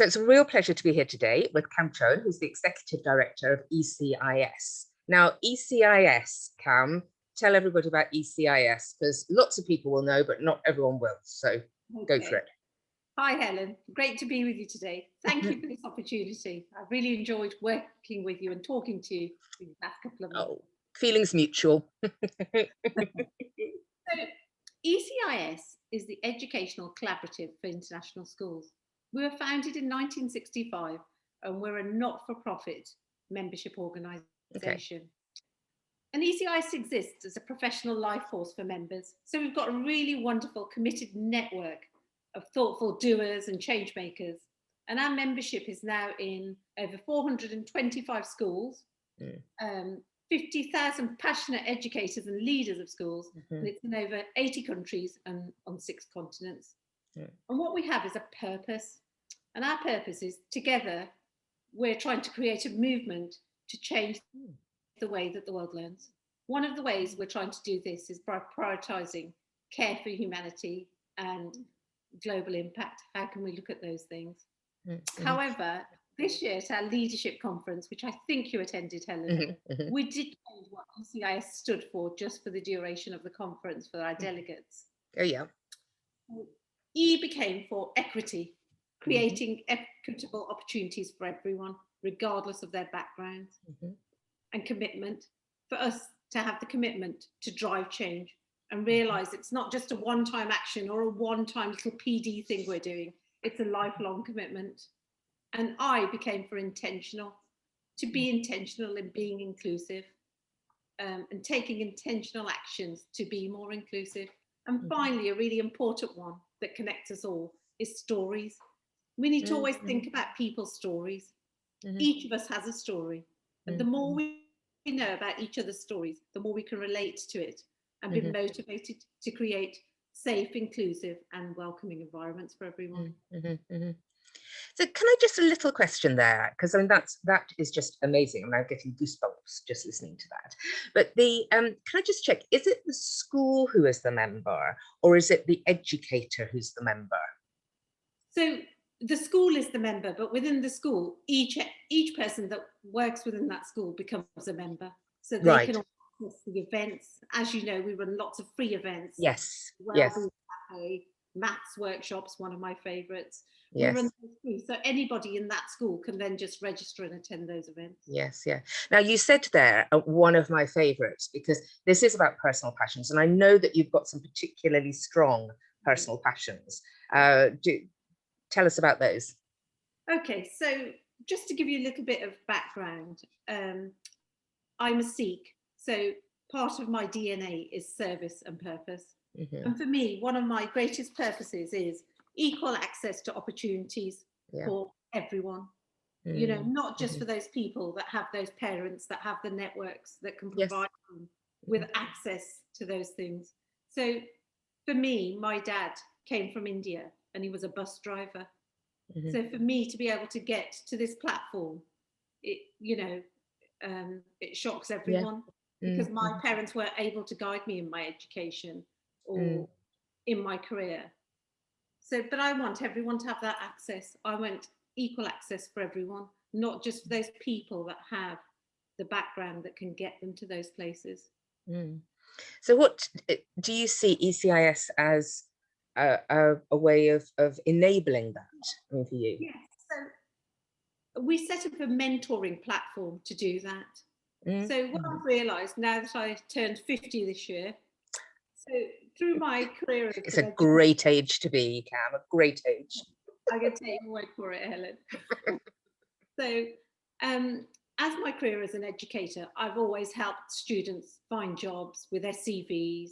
So it's a real pleasure to be here today with Kam Chohan, who's the Executive Director of ECIS. Now, ECIS, Kam, tell everybody about ECIS, because lots of people will know, but not everyone will. So go for it. Hi, Helen. Great to be with you today. Thank you for this opportunity. I've really enjoyed working with you and talking to you for the last couple of months. Oh, feelings mutual. So, ECIS is the Educational Collaborative for International Schools. We were founded in 1965 and we're a not-for-profit membership organisation. Okay. And ECIS exists as a professional life force for members. So we've got a really wonderful, committed network of thoughtful doers and change makers. And our membership is now in over 425 schools, 50,000 passionate educators and leaders of schools, and it's in over 80 countries and on 6 continents. And what we have is a purpose. And our purpose is, together, we're trying to create a movement to change the way that the world learns. One of the ways we're trying to do this is by prioritising care for humanity and global impact. How can we look at those things? However, this year at our leadership conference, which I think you attended, Helen, we did change what ECIS stood for just for the duration of the conference for our delegates. Oh, yeah. E became for equity, creating equitable opportunities for everyone, regardless of their backgrounds, and commitment, for us to have the commitment to drive change and realise it's not just a one-time action or a one-time little PD thing we're doing, it's a lifelong commitment. And I became for intentional, to be intentional in being inclusive, and taking intentional actions to be more inclusive. And finally, a really important one that connects us all is stories. We need to always think about people's stories. Each of us has a story. And the more we know about each other's stories, the more we can relate to it and be motivated to create safe, inclusive and welcoming environments for everyone. So can I just a little question there, because I mean that is just amazing. I'm now getting goosebumps just listening to that. But the can I just check, is it the school who is the member or is it the educator who's the member? So the school is the member, but within the school, each person that works within that school becomes a member. So they can access the events. As you know, we run lots of free events. Yes. Wellbeing cafe, maths workshops, one of my favourites. We run those free. So anybody in that school can then just register and attend those events. Yes, yeah. Now you said there one of my favourites, because this is about personal passions, and I know that you've got some particularly strong personal passions. Tell us about those. Okay, so just to give you a little bit of background, I'm a Sikh, so part of my DNA is service and purpose. And for me, one of my greatest purposes is equal access to opportunities for everyone. You know, not just for those people that have those parents that have the networks that can provide them with access to those things. So for me, my dad came from India and he was a bus driver. So for me to be able to get to this platform, it, you know, it shocks everyone because my parents weren't able to guide me in my education or in my career. So, but I want everyone to have that access. I want equal access for everyone, not just for those people that have the background that can get them to those places. So what do you see ECIS as a way of enabling that for you? Yes, so we set up a mentoring platform to do that. So what I've realised now that I turned 50 this year, so through my career, it's a great age to be, Kam, a great age. I can take your word for it, Helen. So as my career as an educator, I've always helped students find jobs with their CVs,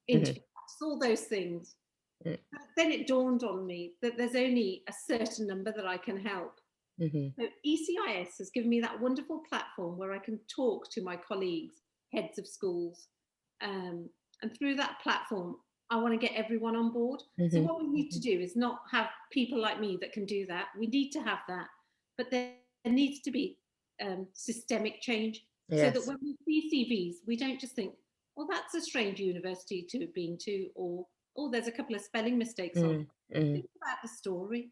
interviews, all those things. But then it dawned on me that there's only a certain number that I can help. So ECIS has given me that wonderful platform where I can talk to my colleagues, heads of schools, and through that platform, I want to get everyone on board. So what we need to do is not have people like me that can do that. We need to have that, but there needs to be systemic change so that when we see CVs, we don't just think, well, that's a strange university to have been to, or, oh, there's a couple of spelling mistakes on it. Think about the story.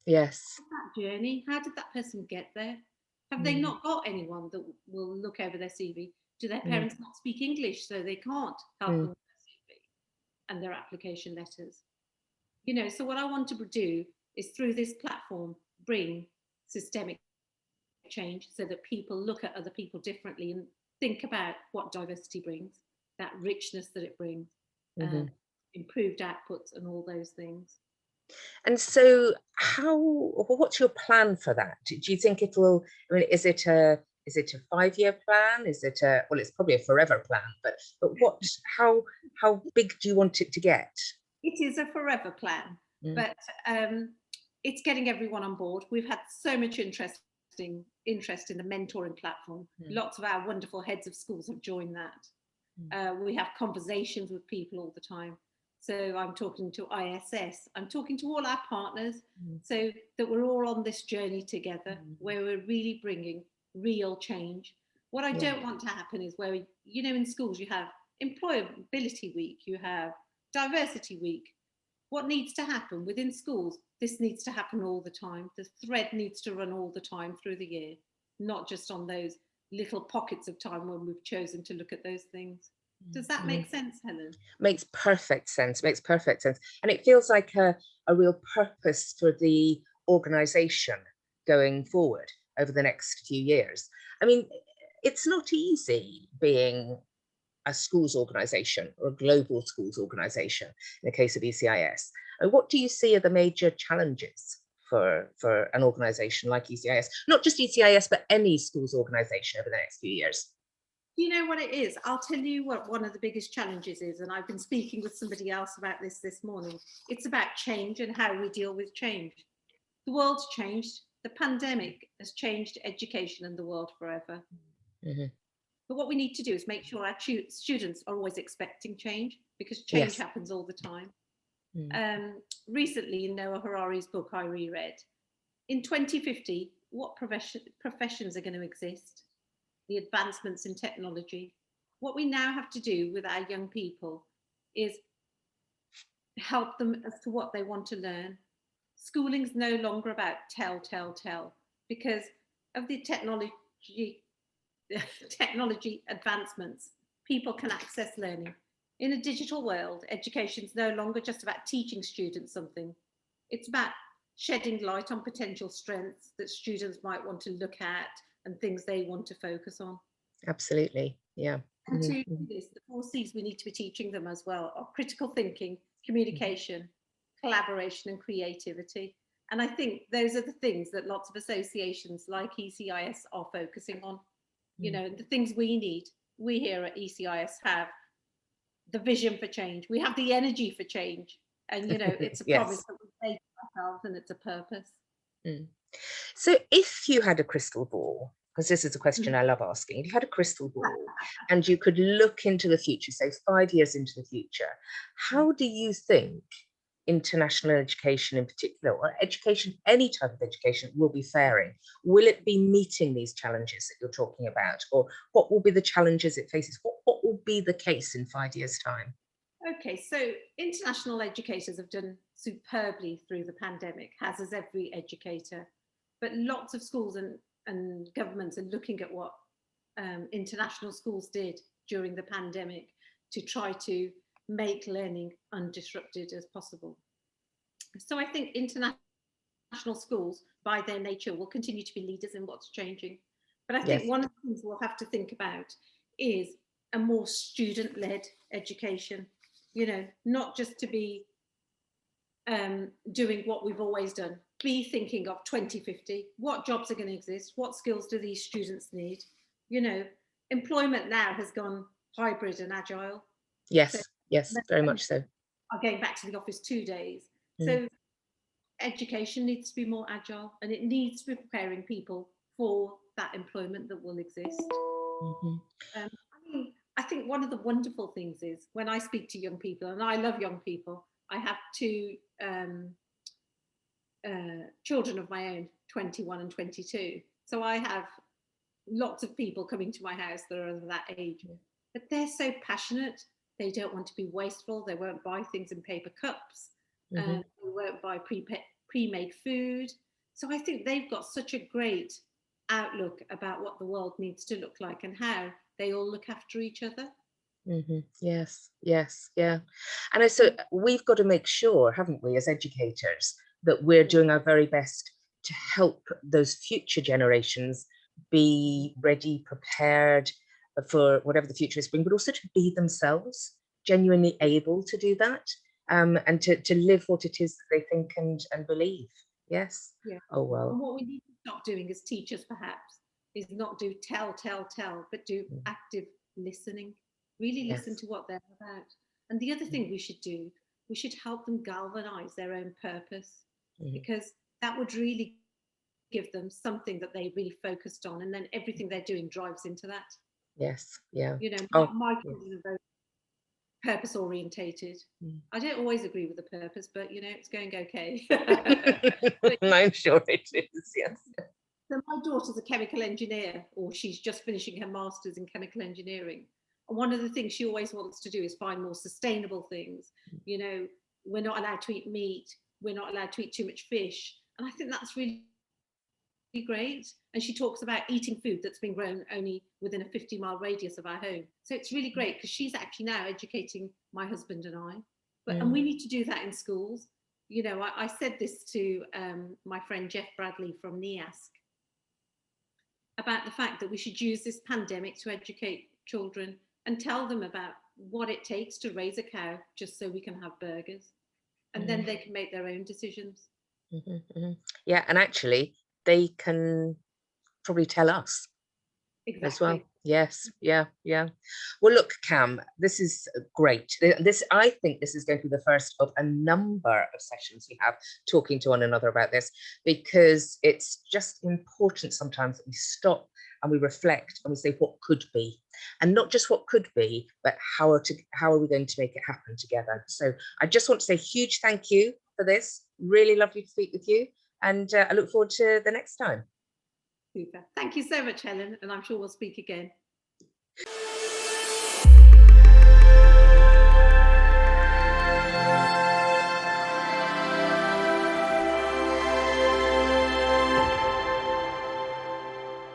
Yes. That journey, how did that person get there? Have they Mm, not got anyone that will look over their CV? Do their mm, parents not speak English so they can't help mm. them with their CV and their application letters? You know, so what I want to do is through this platform bring systemic change so that people look at other people differently and think about what diversity brings, that richness that it brings, um, Mhm. improved outputs and all those things. And so what's your plan for that? Do you think it will, I mean, is it a 5-year plan? Is it a, well, it's probably a forever plan, but how big do you want it to get? It is a forever plan, Mm, but it's getting everyone on board. We've had so much interest in the mentoring platform. mm, Lots of our wonderful heads of schools have joined that. mm, We have conversations with people all the time. So I'm talking to ISS, I'm talking to all our partners mm, so that we're all on this journey together mm. where we're really bringing real change. What I Yeah. don't want to happen is where, you know, in schools you have employability week, you have diversity week. What needs to happen within schools? This needs to happen all the time. The thread needs to run all the time through the year, not just on those little pockets of time when we've chosen to look at those things. Does that Mm. make sense, Helen? Makes perfect sense. Makes perfect sense. And it feels like a real purpose for the organization going forward over the next few years. I mean, it's not easy being a schools organization or a global schools organization in the case of ECIS. And what do you see are the major challenges for an organization like ECIS? Not just ECIS, but any schools organization over the next few years. You know what it is? I'll tell you what one of the biggest challenges is, and I've been speaking with somebody else about this morning. It's about change and how we deal with change. The world's changed. The pandemic has changed education and the world forever. Mhm. But what we need to do is make sure our students are always expecting change because change Yes. happens all the time. Mm. Recently, in Noah Harari's book, I reread, in 2050, what professions are going to exist? The advancements in technology. What we now have to do with our young people is help them as to what they want to learn. Schooling's no longer about tell, because of the technology advancements. People can access learning. In a digital world, education is no longer just about teaching students something. It's about shedding light on potential strengths that students might want to look at and things they want to focus on. Absolutely. Yeah. And to Mhm, do mhm, this, the 4 C's we need to be teaching them as well are critical thinking, mhm, communication, collaboration, and creativity. And I think those are the things that lots of associations like ECIS are focusing on. You mm. know, the things we need. We here at ECIS have the vision for change. We have the energy for change. And, you know, it's a promise Yes. that we take to ourselves and it's a purpose. Mm. So if you had a crystal ball, because this is a question I Mhm. love asking, if you had a crystal ball and you could look into the future, say 5 years into the future, how do you think international education in particular, or education, any type of education, will be faring? Will it be meeting these challenges that you're talking about? Or what will be the challenges it faces? What will be the case in 5 years' time? Okay, so international educators have done superbly through the pandemic, as has every educator. But lots of schools and governments are looking at what international schools did during the pandemic to try to make learning undisrupted as possible. So I think international schools, by their nature, will continue to be leaders in what's changing. But I think Yes. one of the things we'll have to think about is a more student-led education. You know, not just to be doing what we've always done. Be thinking of 2050. What jobs are going to exist? What skills do these students need? You know, employment now has gone hybrid and agile. So Yes. Yes. most Very much people so. are going back to the office 2 days. Mm, So education needs to be more agile and it needs to be preparing people for that employment that will exist. mhm, I think one of the wonderful things is when I speak to young people, and I love young people, I have two children of my own, 21 and 22. So I have lots of people coming to my house that are of that age, but they're so passionate. They don't want to be wasteful. They won't buy things in paper cups. mhm, They won't buy pre-made food. So I think they've got such a great outlook about what the world needs to look like and how they all look after each other. Yes, yes, yeah. And so we've got to make sure, haven't we, as educators, that we're Yeah. doing our very best to help those future generations be ready, prepared for whatever the future is bringing, but also to be themselves, genuinely able to do that, and to live what it is that they think and believe. Yes. Yeah. Oh, And well. what we need to stop doing as teachers, perhaps, is not do tell, but do active listening. Really listen Yes. to what they're about. And the other thing we should do, we should help them galvanize their own purpose, because that would really give them something that they really focused on, and then everything they're doing drives into that. Yes. Yeah. You know, Oh, my yes. children are very purpose orientated. I don't always agree with the purpose, but you know, it's going okay. But, I'm sure it is. Yes. so my daughter's a chemical engineer, or she's just finishing her master's in chemical engineering. And one of the things she always wants to do is find more sustainable things. You know, we're not allowed to eat meat, we're not allowed to eat too much fish. And I think that's really great. And she talks about eating food that's been grown only within a 50-mile radius of our home. So it's really great because she's actually now educating my husband and I. And we need to do that in schools. You know, I said this to my friend Jeff Bradley from NEASC about the fact that we should use this pandemic to educate children and tell them about what it takes to raise a cow just so we can have burgers. And then they can make their own decisions. Yeah, and actually, they can probably tell us as well. Exactly. Yes, yeah, yeah. Well, look, Kam, this is great. I think this is going to be the first of a number of sessions we have talking to one another about this, because it's just important sometimes that we stop and we reflect and we say what could be, and not just what could be, but how are we going to make it happen together. So I just want to say a huge thank you for this. Really lovely to speak with you, and I look forward to the next time. Super. Thank you so much, Helen, and I'm sure we'll speak again.